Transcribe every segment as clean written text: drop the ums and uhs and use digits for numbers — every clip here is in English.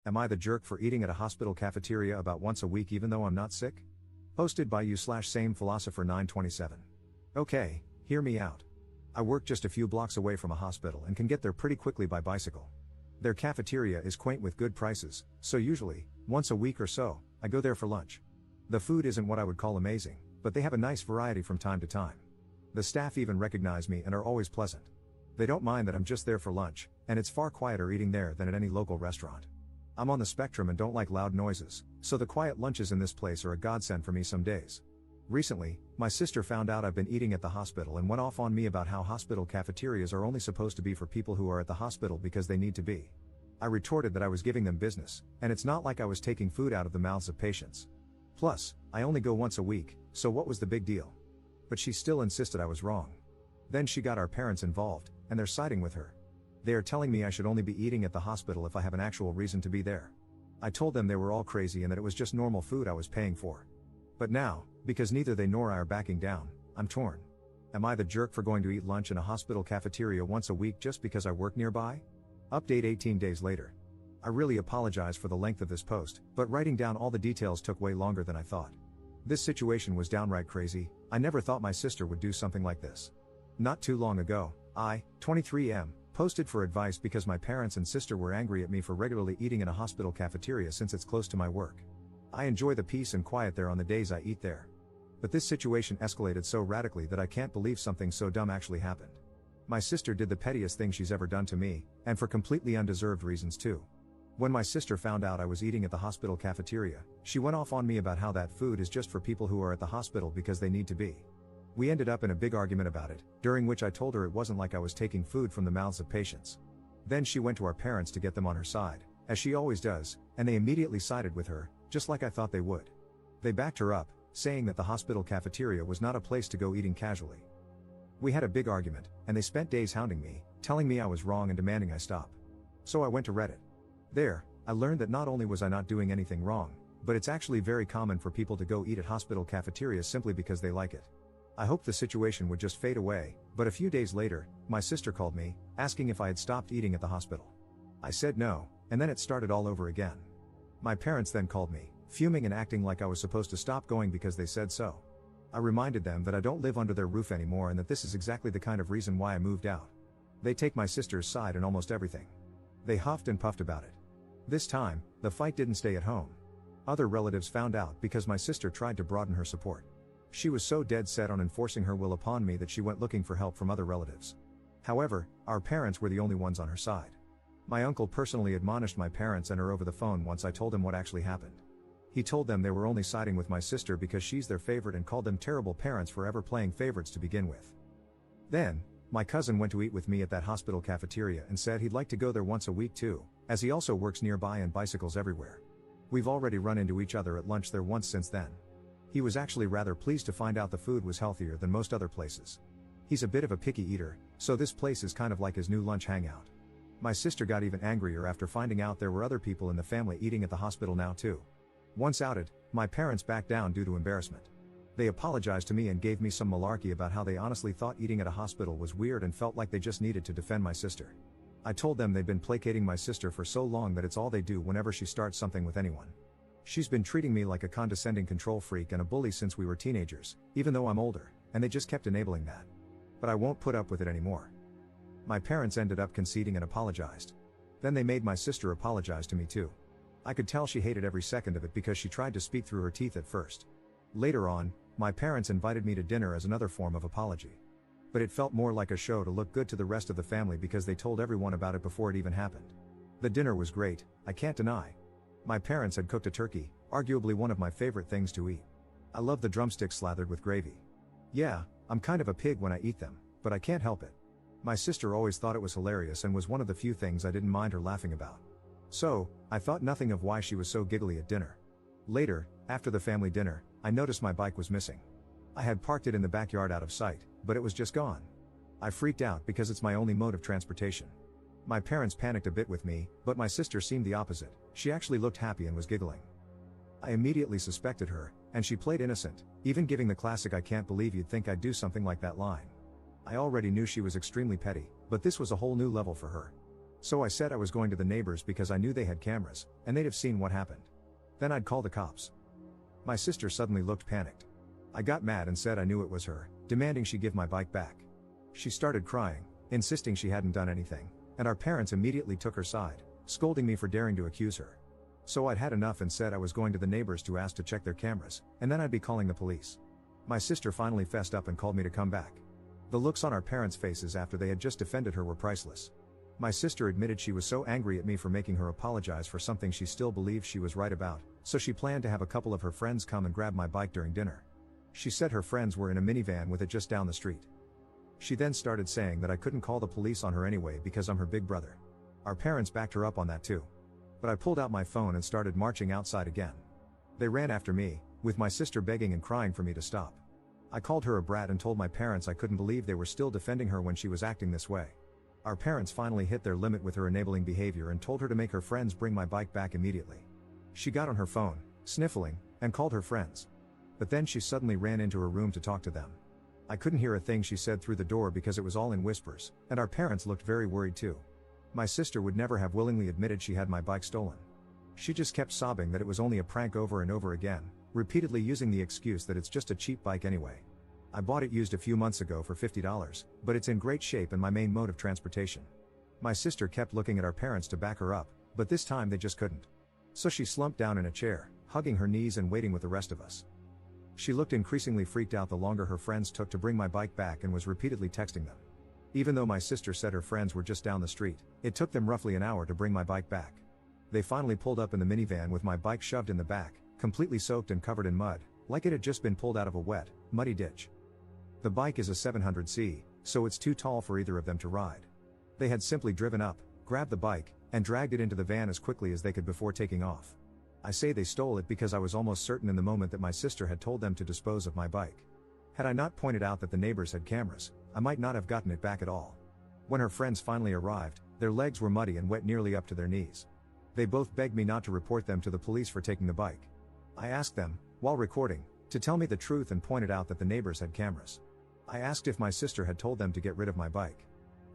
Am I the jerk for eating at a hospital cafeteria about once a week even though I'm not sick? Posted by you/same philosopher 927. Okay, hear me out. I work just a few blocks away from a hospital and can get there pretty quickly by bicycle. Their cafeteria is quaint with good prices, so usually, once a week or so, I go there for lunch. The food isn't what I would call amazing, but they have a nice variety from time to time. The staff even recognize me and are always pleasant. They don't mind that I'm just there for lunch, and it's far quieter eating there than at any local restaurant. I'm on the spectrum and don't like loud noises, so the quiet lunches in this place are a godsend for me some days. Recently, my sister found out I've been eating at the hospital and went off on me about how hospital cafeterias are only supposed to be for people who are at the hospital because they need to be. I retorted that I was giving them business, and it's not like I was taking food out of the mouths of patients. Plus, I only go once a week, so what was the big deal? But she still insisted I was wrong. Then she got our parents involved, and they're siding with her. They are telling me I should only be eating at the hospital if I have an actual reason to be there. I told them they were all crazy and that it was just normal food I was paying for. But now, because neither they nor I are backing down, I'm torn. Am I the jerk for going to eat lunch in a hospital cafeteria once a week just because I work nearby? Update 18 days later. I really apologize for the length of this post, but writing down all the details took way longer than I thought. This situation was downright crazy. I never thought my sister would do something like this. Not too long ago, I, 23M, posted for advice because my parents and sister were angry at me for regularly eating in a hospital cafeteria since it's close to my work. I enjoy the peace and quiet there on the days I eat there. But this situation escalated so radically that I can't believe something so dumb actually happened. My sister did the pettiest thing she's ever done to me, and for completely undeserved reasons too. When my sister found out I was eating at the hospital cafeteria, she went off on me about how that food is just for people who are at the hospital because they need to be. We ended up in a big argument about it, during which I told her it wasn't like I was taking food from the mouths of patients. Then she went to our parents to get them on her side, as she always does, and they immediately sided with her, just like I thought they would. They backed her up, saying that the hospital cafeteria was not a place to go eating casually. We had a big argument, and they spent days hounding me, telling me I was wrong and demanding I stop. So I went to Reddit. There, I learned that not only was I not doing anything wrong, but it's actually very common for people to go eat at hospital cafeterias simply because they like it. I hoped the situation would just fade away, but a few days later, my sister called me, asking if I had stopped eating at the hospital. I said no, and then it started all over again. My parents then called me, fuming and acting like I was supposed to stop going because they said so. I reminded them that I don't live under their roof anymore and that this is exactly the kind of reason why I moved out. They take my sister's side in almost everything. They huffed and puffed about it. This time, the fight didn't stay at home. Other relatives found out because my sister tried to broaden her support. She was so dead set on enforcing her will upon me that she went looking for help from other relatives. However, our parents were the only ones on her side. My uncle personally admonished my parents and her over the phone once I told him what actually happened. He told them they were only siding with my sister because she's their favorite and called them terrible parents for ever playing favorites to begin with. Then, my cousin went to eat with me at that hospital cafeteria and said he'd like to go there once a week too, as he also works nearby and bicycles everywhere. We've already run into each other at lunch there once since then. He was actually rather pleased to find out the food was healthier than most other places. He's a bit of a picky eater, so this place is kind of like his new lunch hangout. My sister got even angrier after finding out there were other people in the family eating at the hospital now too. Once outed, my parents backed down due to embarrassment. They apologized to me and gave me some malarkey about how they honestly thought eating at a hospital was weird and felt like they just needed to defend my sister. I told them they'd been placating my sister for so long that it's all they do whenever she starts something with anyone. She's been treating me like a condescending control freak and a bully since we were teenagers, even though I'm older, and they just kept enabling that. But I won't put up with it anymore. My parents ended up conceding and apologized. Then they made my sister apologize to me too. I could tell she hated every second of it because she tried to speak through her teeth at first. Later on, my parents invited me to dinner as another form of apology. But it felt more like a show to look good to the rest of the family because they told everyone about it before it even happened. The dinner was great, I can't deny. My parents had cooked a turkey, arguably one of my favorite things to eat. I love the drumsticks slathered with gravy. Yeah, I'm kind of a pig when I eat them, but I can't help it. My sister always thought it was hilarious and was one of the few things I didn't mind her laughing about. So, I thought nothing of why she was so giggly at dinner. Later, after the family dinner, I noticed my bike was missing. I had parked it in the backyard out of sight, but it was just gone. I freaked out because it's my only mode of transportation. My parents panicked a bit with me, but my sister seemed the opposite. She actually looked happy and was giggling. I immediately suspected her, and she played innocent, even giving the classic "I can't believe you'd think I'd do something like that" line. I already knew she was extremely petty, but this was a whole new level for her. So I said I was going to the neighbors because I knew they had cameras, and they'd have seen what happened. Then I'd call the cops. My sister suddenly looked panicked. I got mad and said I knew it was her, demanding she give my bike back. She started crying, insisting she hadn't done anything, and our parents immediately took her side, scolding me for daring to accuse her. So I'd had enough and said I was going to the neighbors to ask to check their cameras, and then I'd be calling the police. My sister finally fessed up and called me to come back. The looks on our parents' faces after they had just defended her were priceless. My sister admitted she was so angry at me for making her apologize for something she still believed she was right about, so she planned to have a couple of her friends come and grab my bike during dinner. She said her friends were in a minivan with it just down the street. She then started saying that I couldn't call the police on her anyway because I'm her big brother. Our parents backed her up on that too. But I pulled out my phone and started marching outside again. They ran after me, with my sister begging and crying for me to stop. I called her a brat and told my parents I couldn't believe they were still defending her when she was acting this way. Our parents finally hit their limit with her enabling behavior and told her to make her friends bring my bike back immediately. She got on her phone, sniffling, and called her friends. But then she suddenly ran into her room to talk to them. I couldn't hear a thing she said through the door because it was all in whispers, and our parents looked very worried too. My sister would never have willingly admitted she had my bike stolen. She just kept sobbing that it was only a prank over and over again, repeatedly using the excuse that it's just a cheap bike anyway. I bought it used a few months ago for $50, but it's in great shape and my main mode of transportation. My sister kept looking at our parents to back her up, but this time they just couldn't. So she slumped down in a chair, hugging her knees and waiting with the rest of us. She looked increasingly freaked out the longer her friends took to bring my bike back and was repeatedly texting them. Even though my sister said her friends were just down the street, it took them roughly an hour to bring my bike back. They finally pulled up in the minivan with my bike shoved in the back, completely soaked and covered in mud, like it had just been pulled out of a wet, muddy ditch. The bike is a 700C, so it's too tall for either of them to ride. They had simply driven up, grabbed the bike, and dragged it into the van as quickly as they could before taking off. I say they stole it because I was almost certain in the moment that my sister had told them to dispose of my bike. Had I not pointed out that the neighbors had cameras, I might not have gotten it back at all. When her friends finally arrived, their legs were muddy and wet nearly up to their knees. They both begged me not to report them to the police for taking the bike. I asked them, while recording, to tell me the truth and pointed out that the neighbors had cameras. I asked if my sister had told them to get rid of my bike.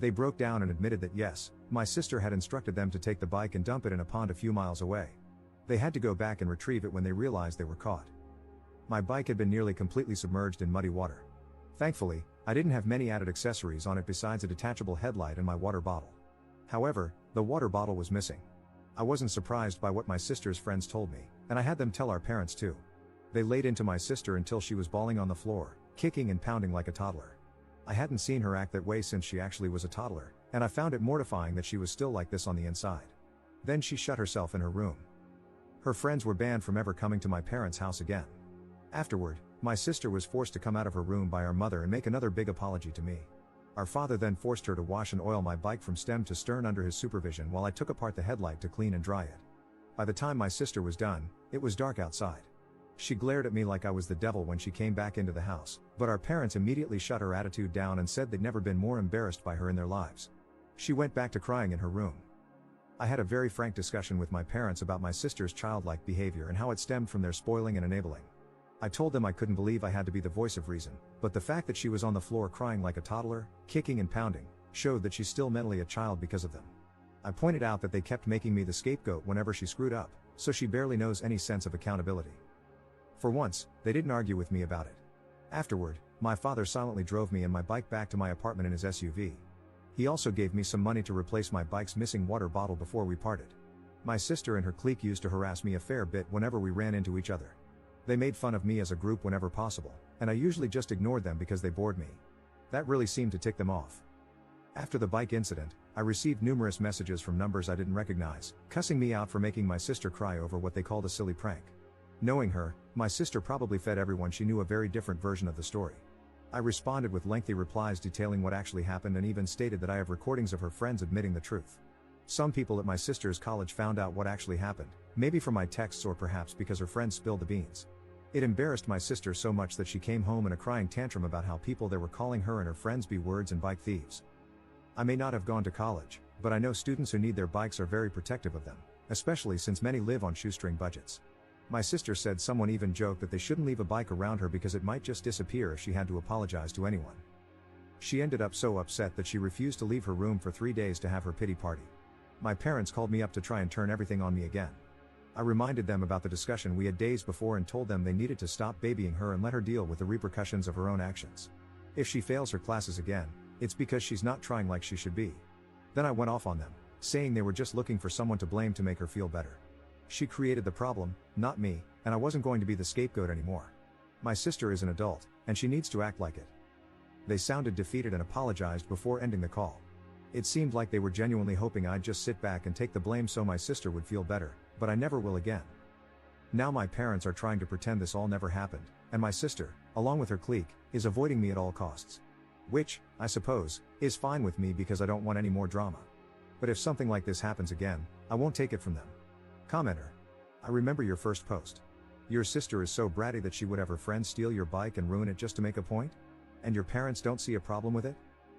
They broke down and admitted that yes, my sister had instructed them to take the bike and dump it in a pond a few miles away. They had to go back and retrieve it when they realized they were caught. My bike had been nearly completely submerged in muddy water. Thankfully, I didn't have many added accessories on it besides a detachable headlight and my water bottle. However, the water bottle was missing. I wasn't surprised by what my sister's friends told me, and I had them tell our parents too. They laid into my sister until she was bawling on the floor, kicking and pounding like a toddler. I hadn't seen her act that way since she actually was a toddler, and I found it mortifying that she was still like this on the inside. Then she shut herself in her room. Her friends were banned from ever coming to my parents' house again. Afterward, my sister was forced to come out of her room by our mother and make another big apology to me. Our father then forced her to wash and oil my bike from stem to stern under his supervision while I took apart the headlight to clean and dry it. By the time my sister was done, it was dark outside. She glared at me like I was the devil when she came back into the house, but our parents immediately shut her attitude down and said they'd never been more embarrassed by her in their lives. She went back to crying in her room. I had a very frank discussion with my parents about my sister's childlike behavior and how it stemmed from their spoiling and enabling. I told them I couldn't believe I had to be the voice of reason, but the fact that she was on the floor crying like a toddler, kicking and pounding, showed that she's still mentally a child because of them. I pointed out that they kept making me the scapegoat whenever she screwed up, so she barely knows any sense of accountability. For once, they didn't argue with me about it. Afterward, my father silently drove me and my bike back to my apartment in his SUV. He also gave me some money to replace my bike's missing water bottle before we parted. My sister and her clique used to harass me a fair bit whenever we ran into each other. They made fun of me as a group whenever possible, and I usually just ignored them because they bored me. That really seemed to tick them off. After the bike incident, I received numerous messages from numbers I didn't recognize, cussing me out for making my sister cry over what they called a silly prank. Knowing her, my sister probably fed everyone she knew a very different version of the story. I responded with lengthy replies detailing what actually happened and even stated that I have recordings of her friends admitting the truth. Some people at my sister's college found out what actually happened, maybe from my texts or perhaps because her friends spilled the beans. It embarrassed my sister so much that she came home in a crying tantrum about how people there were calling her and her friends B-words and bike thieves. I may not have gone to college, but I know students who need their bikes are very protective of them, especially since many live on shoestring budgets. My sister said someone even joked that they shouldn't leave a bike around her because it might just disappear if she had to apologize to anyone. She ended up so upset that she refused to leave her room for 3 days to have her pity party. My parents called me up to try and turn everything on me again. I reminded them about the discussion we had days before and told them they needed to stop babying her and let her deal with the repercussions of her own actions. If she fails her classes again, it's because she's not trying like she should be. Then I went off on them, saying they were just looking for someone to blame to make her feel better. She created the problem, not me, and I wasn't going to be the scapegoat anymore. My sister is an adult, and she needs to act like it. They sounded defeated and apologized before ending the call. It seemed like they were genuinely hoping I'd just sit back and take the blame so my sister would feel better, but I never will again. Now my parents are trying to pretend this all never happened, and my sister, along with her clique, is avoiding me at all costs. Which, I suppose, is fine with me because I don't want any more drama. But if something like this happens again, I won't take it from them. Commenter. I remember your first post. Your sister is so bratty that she would have her friends steal your bike and ruin it just to make a point? And your parents don't see a problem with it?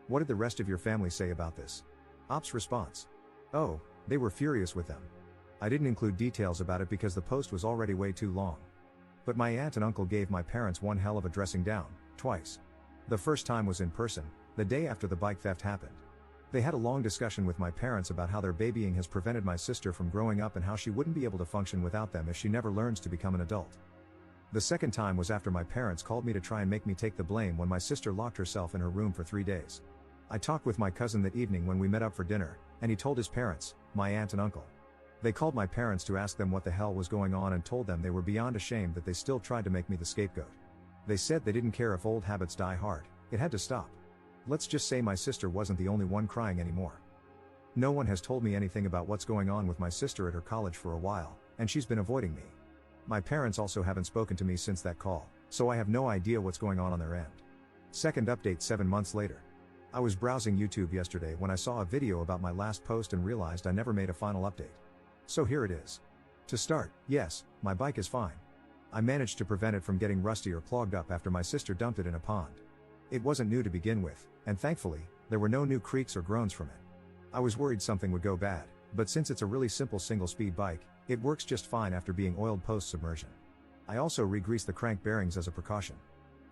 What did the rest of your family say about this? Ops response. Oh, they were furious with them. I didn't include details about it because the post was already way too long. But my aunt and uncle gave my parents one hell of a dressing down, twice. The first time was in person, the day after the bike theft happened. They had a long discussion with my parents about how their babying has prevented my sister from growing up and how she wouldn't be able to function without them if she never learns to become an adult. The second time was after my parents called me to try and make me take the blame when my sister locked herself in her room for 3 days. I talked with my cousin that evening when we met up for dinner, and he told his parents, my aunt and uncle. They called my parents to ask them what the hell was going on and told them they were beyond ashamed that they still tried to make me the scapegoat. They said they didn't care if old habits die hard, it had to stop. Let's just say my sister wasn't the only one crying anymore. No one has told me anything about what's going on with my sister at her college for a while, and she's been avoiding me. My parents also haven't spoken to me since that call, so I have no idea what's going on their end. Second update 7 months later. I was browsing YouTube yesterday when I saw a video about my last post and realized I never made a final update. So here it is. To start, yes, my bike is fine. I managed to prevent it from getting rusty or clogged up after my sister dumped it in a pond. It wasn't new to begin with, and thankfully, there were no new creaks or groans from it. I was worried something would go bad, but since it's a really simple single-speed bike, it works just fine after being oiled post-submersion. I also re-greased the crank bearings as a precaution.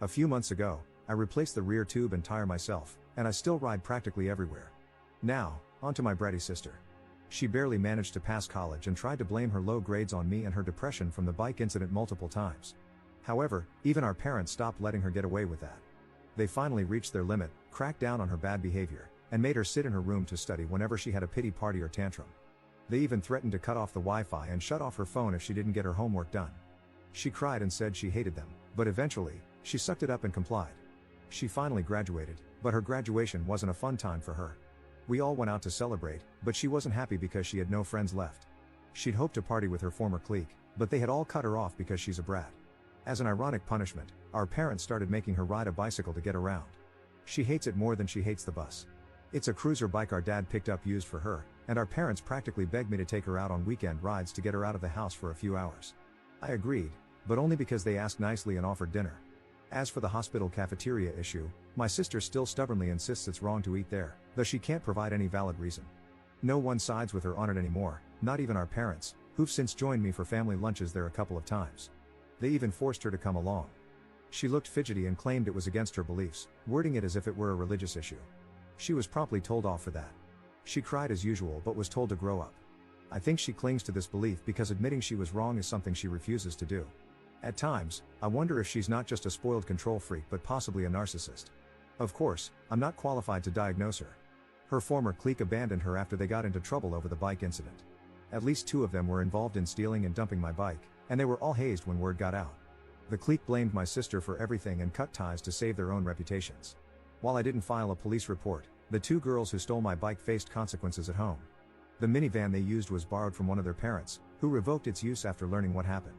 A few months ago, I replaced the rear tube and tire myself, and I still ride practically everywhere. Now, onto my bratty sister. She barely managed to pass college and tried to blame her low grades on me and her depression from the bike incident multiple times. However, even our parents stopped letting her get away with that. They finally reached their limit, cracked down on her bad behavior, and made her sit in her room to study whenever she had a pity party or tantrum. They even threatened to cut off the Wi-Fi and shut off her phone if she didn't get her homework done. She cried and said she hated them, but eventually, she sucked it up and complied. She finally graduated, but her graduation wasn't a fun time for her. We all went out to celebrate, but she wasn't happy because she had no friends left. She'd hoped to party with her former clique, but they had all cut her off because she's a brat. As an ironic punishment, our parents started making her ride a bicycle to get around. She hates it more than she hates the bus. It's a cruiser bike our dad picked up used for her, and our parents practically begged me to take her out on weekend rides to get her out of the house for a few hours. I agreed, but only because they asked nicely and offered dinner. As for the hospital cafeteria issue, my sister still stubbornly insists it's wrong to eat there, though she can't provide any valid reason. No one sides with her on it anymore, not even our parents, who've since joined me for family lunches there a couple of times. They even forced her to come along. She looked fidgety and claimed it was against her beliefs, wording it as if it were a religious issue. She was promptly told off for that. She cried as usual but was told to grow up. I think she clings to this belief because admitting she was wrong is something she refuses to do. At times, I wonder if she's not just a spoiled control freak but possibly a narcissist. Of course, I'm not qualified to diagnose her. Her former clique abandoned her after they got into trouble over the bike incident. At least 2 of them were involved in stealing and dumping my bike, and they were all hazed when word got out. The clique blamed my sister for everything and cut ties to save their own reputations. While I didn't file a police report, the 2 girls who stole my bike faced consequences at home. The minivan they used was borrowed from one of their parents, who revoked its use after learning what happened.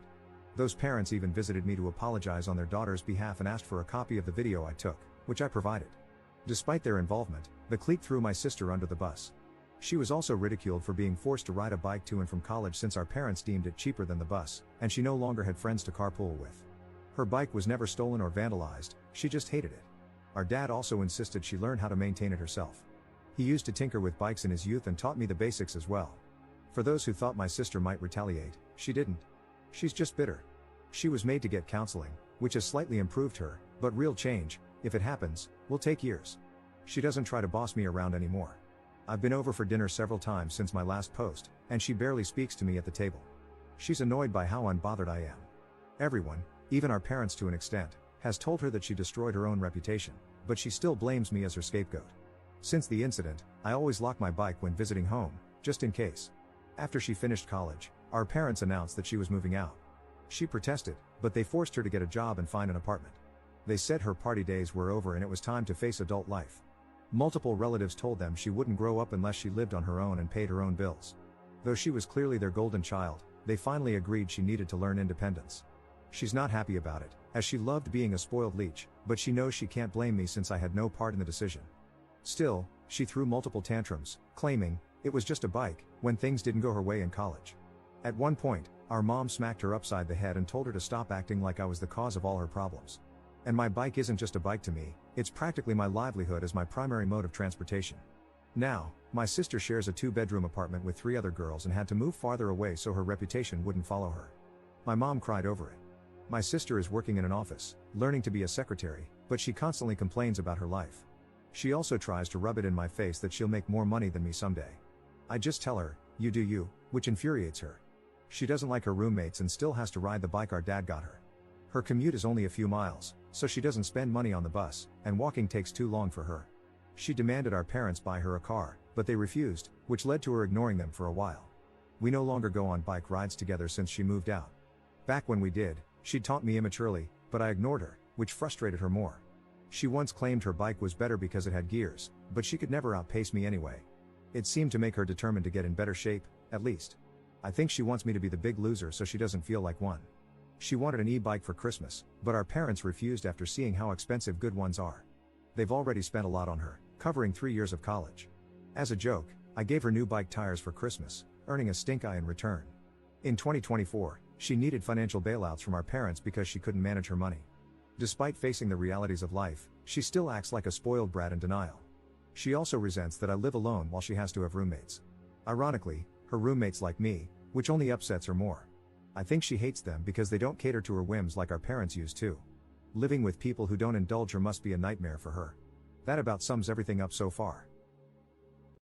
Those parents even visited me to apologize on their daughter's behalf and asked for a copy of the video I took, which I provided. Despite their involvement, the clique threw my sister under the bus. She was also ridiculed for being forced to ride a bike to and from college since our parents deemed it cheaper than the bus, and she no longer had friends to carpool with. Her bike was never stolen or vandalized, she just hated it. Our dad also insisted she learn how to maintain it herself. He used to tinker with bikes in his youth and taught me the basics as well. For those who thought my sister might retaliate, she didn't. She's just bitter. She was made to get counseling, which has slightly improved her, but real change, if it happens, will take years. She doesn't try to boss me around anymore. I've been over for dinner several times since my last post, and she barely speaks to me at the table. She's annoyed by how unbothered I am. Everyone, even our parents to an extent, has told her that she destroyed her own reputation, but she still blames me as her scapegoat. Since the incident, I always lock my bike when visiting home, just in case. After she finished college, our parents announced that she was moving out. She protested, but they forced her to get a job and find an apartment. They said her party days were over and it was time to face adult life. Multiple relatives told them she wouldn't grow up unless she lived on her own and paid her own bills. Though she was clearly their golden child, they finally agreed she needed to learn independence. She's not happy about it, as she loved being a spoiled leech, but she knows she can't blame me since I had no part in the decision. Still, she threw multiple tantrums, claiming it was just a bike, when things didn't go her way in college. At one point, our mom smacked her upside the head and told her to stop acting like I was the cause of all her problems. And my bike isn't just a bike to me, it's practically my livelihood as my primary mode of transportation. Now, my sister shares a 2-bedroom apartment with 3 other girls and had to move farther away so her reputation wouldn't follow her. My mom cried over it. My sister is working in an office, learning to be a secretary, but she constantly complains about her life. She also tries to rub it in my face that she'll make more money than me someday. I just tell her, you do you, which infuriates her. She doesn't like her roommates and still has to ride the bike our dad got her. Her commute is only a few miles, so she doesn't spend money on the bus, and walking takes too long for her. She demanded our parents buy her a car, but they refused, which led to her ignoring them for a while. We no longer go on bike rides together since she moved out. Back when we did, she'd taunt me immaturely, but I ignored her, which frustrated her more. She once claimed her bike was better because it had gears, but she could never outpace me anyway. It seemed to make her determined to get in better shape, at least. I think she wants me to be the big loser so she doesn't feel like one. She wanted an e-bike for Christmas, but our parents refused after seeing how expensive good ones are. They've already spent a lot on her, covering 3 years of college. As a joke, I gave her new bike tires for Christmas, earning a stink eye in return. In 2024, she needed financial bailouts from our parents because she couldn't manage her money. Despite facing the realities of life, she still acts like a spoiled brat in denial. She also resents that I live alone while she has to have roommates. Ironically, her roommates like me, which only upsets her more. I think she hates them because they don't cater to her whims like our parents used to. Living with people who don't indulge her must be a nightmare for her. That about sums everything up so far.